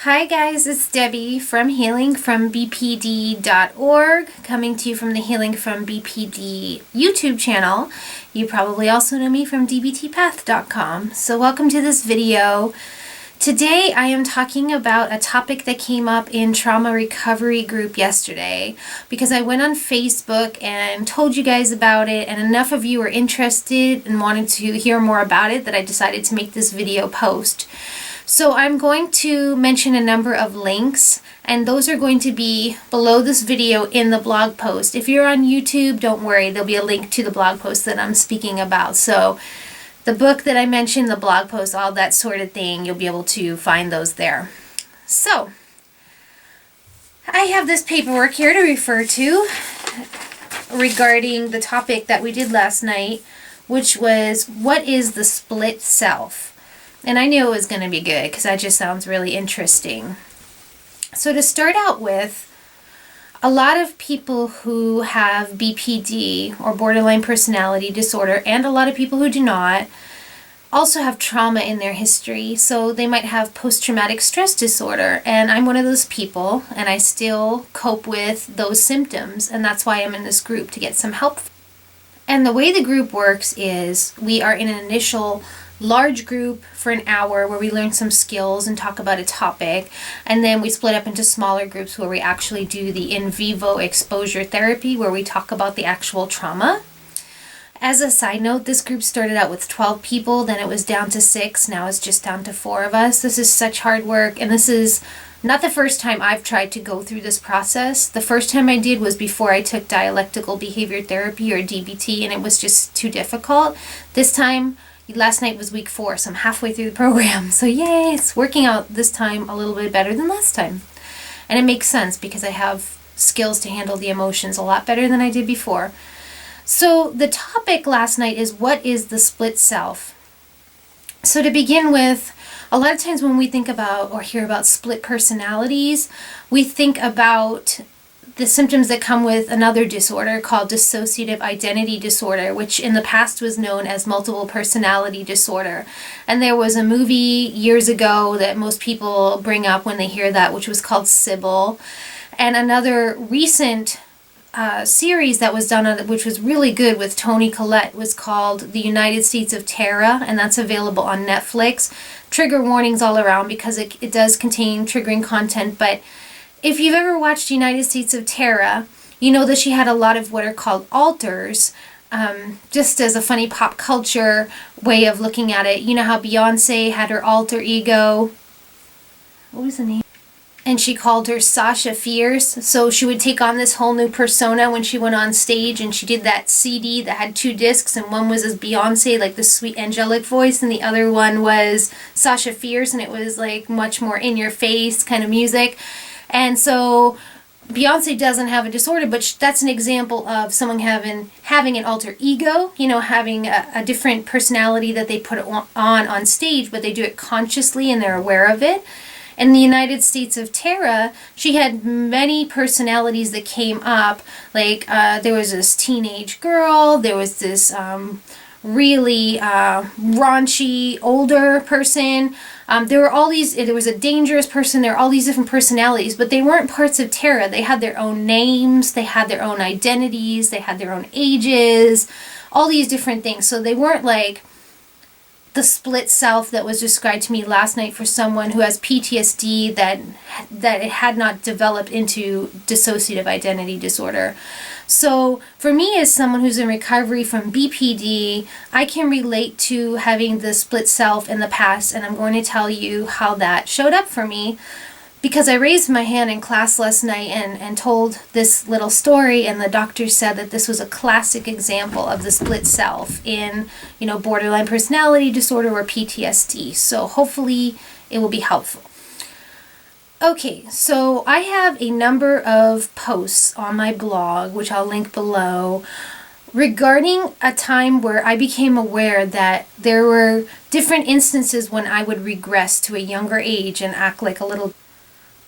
Hi guys, it's Debbie from healingfrombpd.org, coming to you from the Healing from BPD YouTube channel. You probably also know me from dbtpath.com. So welcome to this video. Today I am talking about a topic that came up in trauma recovery group yesterday because I went on Facebook and told you guys about it, and enough of you were interested and wanted to hear more about it that I decided to make this video post. So I'm going to mention a number of links, and those are going to be below this video in the blog post. If you're on YouTube, don't worry, there'll be a link to the blog post that I'm speaking about. So the book that I mentioned, the blog post, all that sort of thing, you'll be able to find those there. So I have this paperwork here to refer to regarding the topic that we did last night, which was, what is the split self? And I knew it was going to be good because that just sounds really interesting. So to start out with, a lot of people who have BPD or borderline personality disorder, and a lot of people who do not, also have trauma in their history. So they might have post-traumatic stress disorder, and I'm one of those people, and I still cope with those symptoms, and that's why I'm in this group, to get some help. And the way the group works is we are in an initial large group for an hour where we learn some skills and talk about a topic, and then we split up into smaller groups where we actually do the in vivo exposure therapy, where we talk about the actual trauma. As a side note, this group started out with 12 people, then it was down to 6, now it's just down to 4 of us. This is such hard work, and this is not the first time I've tried to go through this process. The first time I did was before I took Dialectical behavior therapy, or DBT, and it was just too difficult. This time, last night was week 4, so I'm halfway through the program. So yay, it's working out this time a little bit better than last time. And it makes sense because I have skills to handle the emotions a lot better than I did before. So the topic last night is, what is the split self? So to begin with, a lot of times when we think about or hear about split personalities, we think about the symptoms that come with another disorder called dissociative identity disorder, which in the past was known as multiple personality disorder. And there was a movie years ago that most people bring up when they hear that, which was called Sybil. And another recent series that was done on it, which was really good, with Toni Collette, was called The United States of Terra, and that's available on Netflix. Trigger warnings all around because it does contain triggering content, but if you've ever watched United States of Terra, you know that she had a lot of what are called alters, just as a funny pop culture way of looking at it. You know how Beyonce had her alter ego? What was the name? And she called her Sasha Fierce. So she would take on this whole new persona when she went on stage, and she did that CD that had 2 discs, and one was as Beyonce, like the sweet angelic voice, and the other one was Sasha Fierce, and it was like much more in your face kind of music. And so Beyonce doesn't have a disorder, but that's an example of someone having an alter ego, you know, having a different personality that they put on stage, but they do it consciously and they're aware of it. In the United States of Terra, she had many personalities that came up, like there was this teenage girl, there was this really raunchy older person. There was a dangerous person, there were all these different personalities, but they weren't parts of Terra. They had their own names, they had their own identities, they had their own ages, all these different things. So they weren't like the split self that was described to me last night for someone who has PTSD that it had not developed into dissociative identity disorder. So for me, as someone who's in recovery from BPD, I can relate to having the split self in the past, and I'm going to tell you how that showed up for me, because I raised my hand in class last night and told this little story, and the doctor said that this was a classic example of the split self in, you know, borderline personality disorder or PTSD. So hopefully it will be helpful. Okay, so I have a number of posts on my blog, which I'll link below, regarding a time where I became aware that there were different instances when I would regress to a younger age and act like a little.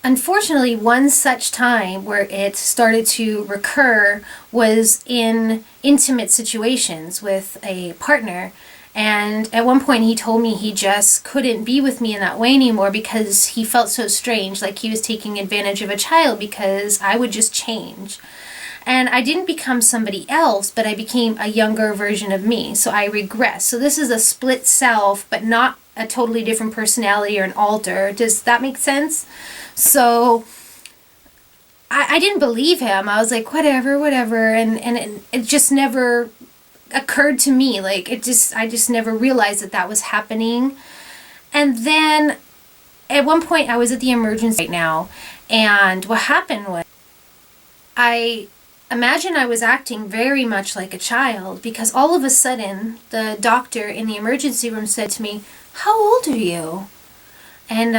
Unfortunately, one such time where it started to recur was in intimate situations with a partner, And at one point he told me he just couldn't be with me in that way anymore because he felt so strange, like he was taking advantage of a child because I would just change. And I didn't become somebody else, but I became a younger version of me. So I regressed. So this is a split self, but not a totally different personality or an alter. Does that make sense? So I didn't believe him. I was like, whatever. And it just never occurred to me. Like, I just never realized that was happening. And then at one point I was at the emergency right now. And what happened was I imagine I was acting very much like a child because all of a sudden the doctor in the emergency room said to me, "How old are you?" And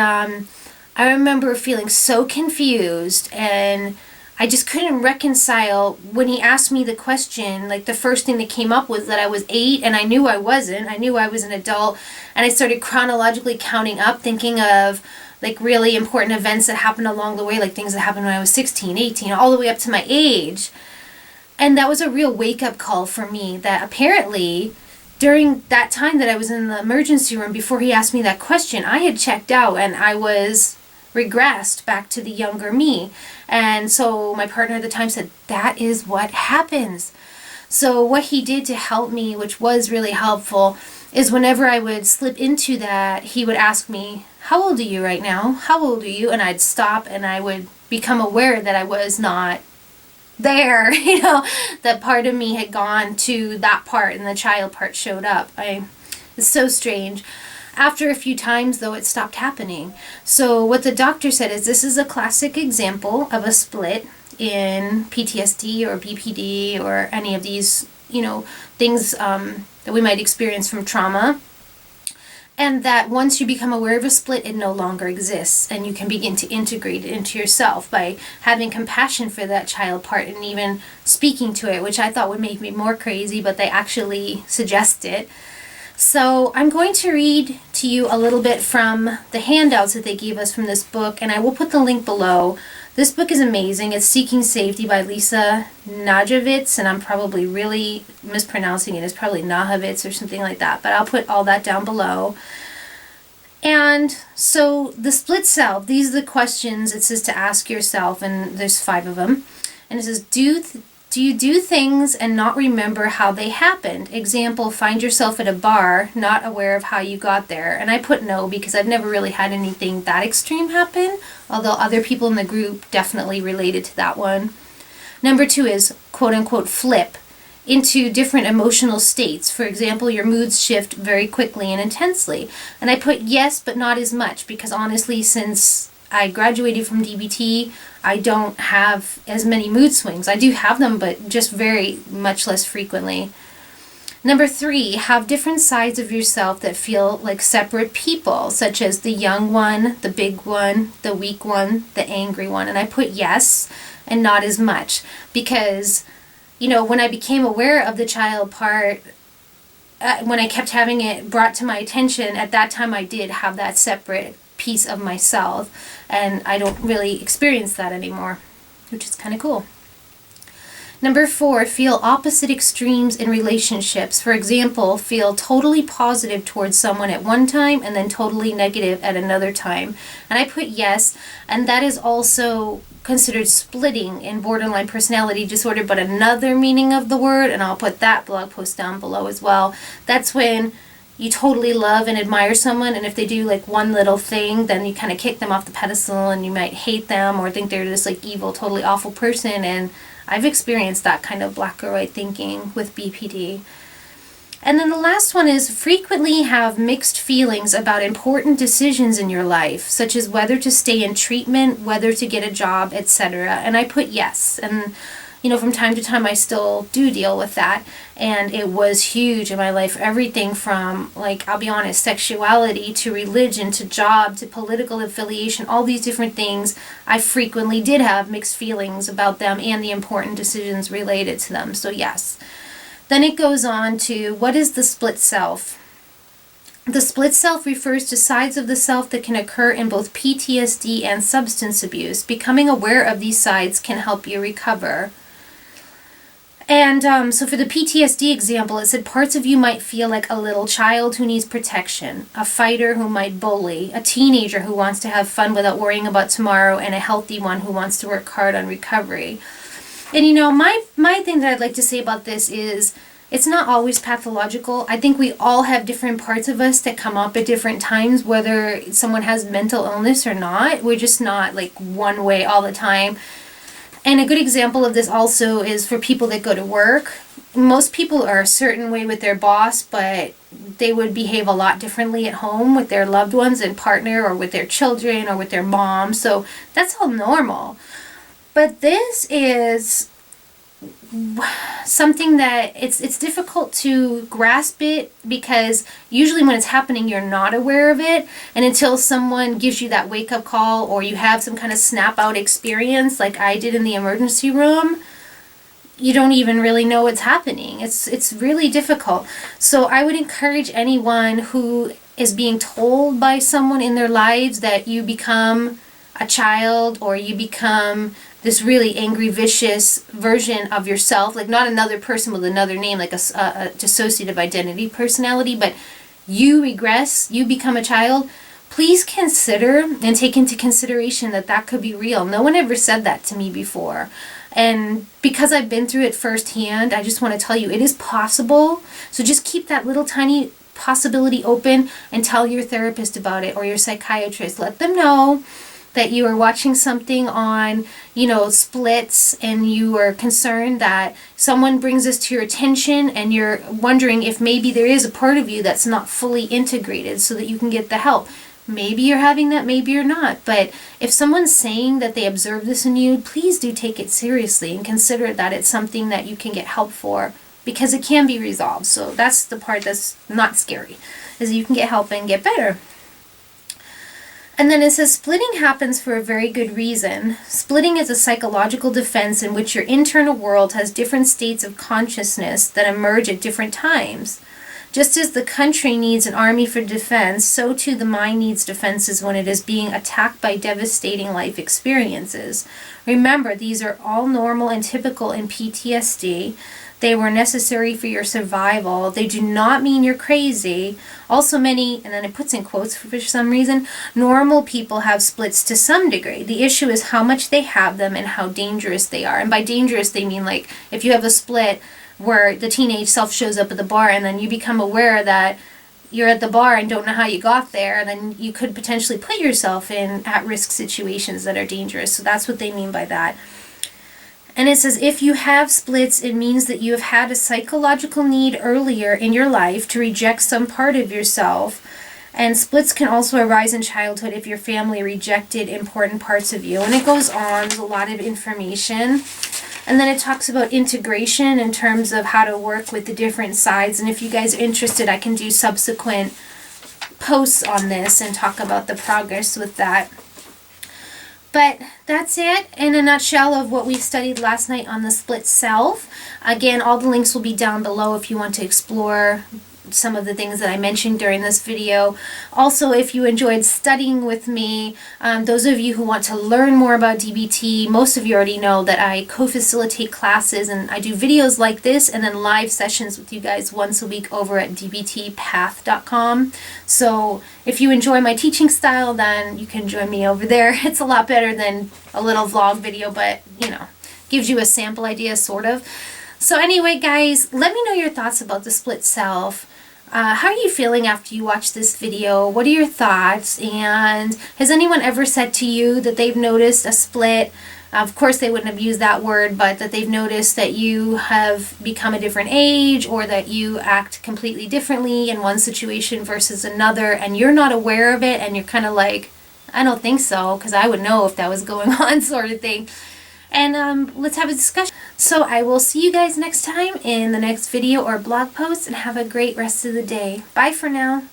I remember feeling so confused, and I just couldn't reconcile when he asked me the question. Like, the first thing that came up was that I was 8, and I knew I wasn't. I knew I was an adult, and I started chronologically counting up, thinking of like really important events that happened along the way, like things that happened when I was 16, 18, all the way up to my age. And that was a real wake-up call for me that apparently during that time that I was in the emergency room before he asked me that question, I had checked out and I was regressed back to the younger me. And so my partner at the time said, that is what happens. So what he did to help me, which was really helpful, is whenever I would slip into that, he would ask me, "How old are you right now? How old are you?" And I'd stop and I would become aware that I was not there, that part of me had gone to that part and the child part showed up. It's so strange. After a few times, though, it stopped happening. So what the doctor said is this is a classic example of a split in PTSD or BPD or any of these, things that we might experience from trauma. And that once you become aware of a split, it no longer exists. And you can begin to integrate it into yourself by having compassion for that child part and even speaking to it, which I thought would make me more crazy, but they actually suggest it. So I'm going to read to you a little bit from the handouts that they gave us from this book, and I will put the link below. This book is amazing. It's Seeking Safety by Lisa Najavitz, and I'm probably really mispronouncing it. It's probably Nahavitz or something like that, but I'll put all that down below. And so the split self, these are the questions it says to ask yourself, and there's 5 of them. And it says, do you do things and not remember how they happened? Example, find yourself at a bar, not aware of how you got there. And I put no because I've never really had anything that extreme happen, although other people in the group definitely related to that one. Number 2 is, quote unquote, flip into different emotional states. For example, your moods shift very quickly and intensely. And I put yes, but not as much, because honestly, since I graduated from DBT, I don't have as many mood swings. I do have them, but just very much less frequently. Number 3, have different sides of yourself that feel like separate people, such as the young one, the big one, the weak one, the angry one. And I put yes and not as much because, when I became aware of the child part, when I kept having it brought to my attention, at that time I did have that separate piece of myself, and I don't really experience that anymore, which is kind of cool. Number 4, feel opposite extremes in relationships. For example, feel totally positive towards someone at one time and then totally negative at another time. And I put yes, and that is also considered splitting in borderline personality disorder, but another meaning of the word, and I'll put that blog post down below as well. That's when you totally love and admire someone, and if they do like one little thing, then you kind of kick them off the pedestal and you might hate them or think they're this like evil, totally awful person. And I've experienced that kind of black or white thinking with BPD. And then the last one is frequently have mixed feelings about important decisions in your life, such as whether to stay in treatment, whether to get a job, etc. And I put yes. And from time to time I still do deal with that, and it was huge in my life. Everything from, I'll be honest, sexuality to religion to job to political affiliation, all these different things, I frequently did have mixed feelings about them and the important decisions related to them. So yes. Then it goes on to, what is the split self? The split self refers to sides of the self that can occur in both PTSD and substance abuse. Becoming aware of these sides can help you recover. And so for the PTSD example, it said parts of you might feel like a little child who needs protection, a fighter who might bully, a teenager who wants to have fun without worrying about tomorrow, and a healthy one who wants to work hard on recovery. And you know, my thing that I'd like to say about this is it's not always pathological. I think we all have different parts of us that come up at different times, whether someone has mental illness or not. We're just not like one way all the time. And a good example of this also is for people that go to work. Most people are a certain way with their boss, but they would behave a lot differently at home with their loved ones and partner, or with their children, or with their mom. So that's all normal. But this is something that it's difficult to grasp it, because usually when it's happening you're not aware of it, and until someone gives you that wake-up call, or you have some kind of snap-out experience like I did in the emergency room, you don't even really know what's happening. It's really difficult. So I would encourage anyone who is being told by someone in their lives that you become a child, or you become this really angry, vicious version of yourself, like not another person with another name, like a dissociative identity personality, but you regress, you become a child, please consider and take into consideration that that could be real. No one ever said that to me before. And because I've been through it firsthand, I just want to tell you it is possible. So just keep that little tiny possibility open and tell your therapist about it, or your psychiatrist. Let them know that you are watching something on, you know, Splits, and you are concerned that someone brings this to your attention, and you're wondering if maybe there is a part of you that's not fully integrated so that you can get the help. Maybe you're having that, maybe you're not. But if someone's saying that they observe this in you, please do take it seriously and consider that it's something that you can get help for, because it can be resolved. So that's the part that's not scary, is you can get help and get better. And then it says, splitting happens for a very good reason. Splitting is a psychological defense in which your internal world has different states of consciousness that emerge at different times. Just as the country needs an army for defense, so too the mind needs defenses when it is being attacked by devastating life experiences. Remember, these are all normal and typical in PTSD. They were necessary for your survival. They do not mean you're crazy. Also many, and then it puts in quotes for some reason, normal people have splits to some degree. The issue is how much they have them and how dangerous they are. And by dangerous, they mean like if you have a split where the teenage self shows up at the bar, and then you become aware that you're at the bar and don't know how you got there, and then you could potentially put yourself in at-risk situations that are dangerous. So that's what they mean by that. And it says, if you have splits, it means that you have had a psychological need earlier in your life to reject some part of yourself. And splits can also arise in childhood if your family rejected important parts of you. And it goes on, there's a lot of information. And then it talks about integration in terms of how to work with the different sides. And if you guys are interested, I can do subsequent posts on this and talk about the progress with that. But that's it in a nutshell of what we studied last night on the split self. Again, all the links will be down below if you want to explore some of the things that I mentioned during this video. Also, if you enjoyed studying with me, those of you who want to learn more about DBT, most of you already know that I co-facilitate classes, and I do videos like this and then live sessions with you guys once a week over at dbtpath.com. So if you enjoy my teaching style, then you can join me over there. It's a lot better than a little vlog video, but you know, gives you a sample idea sort of. So anyway, guys, let me know your thoughts about the split self. How are you feeling after you watch this video? What are your thoughts? And has anyone ever said to you that they've noticed a split? Of course, they wouldn't have used that word, but that they've noticed that you have become a different age, or that you act completely differently in one situation versus another, and you're not aware of it, and you're kind of like, I don't think so, because I would know if that was going on, sort of thing. And let's have a discussion. So I will see you guys next time in the next video or blog post, and have a great rest of the day. Bye for now.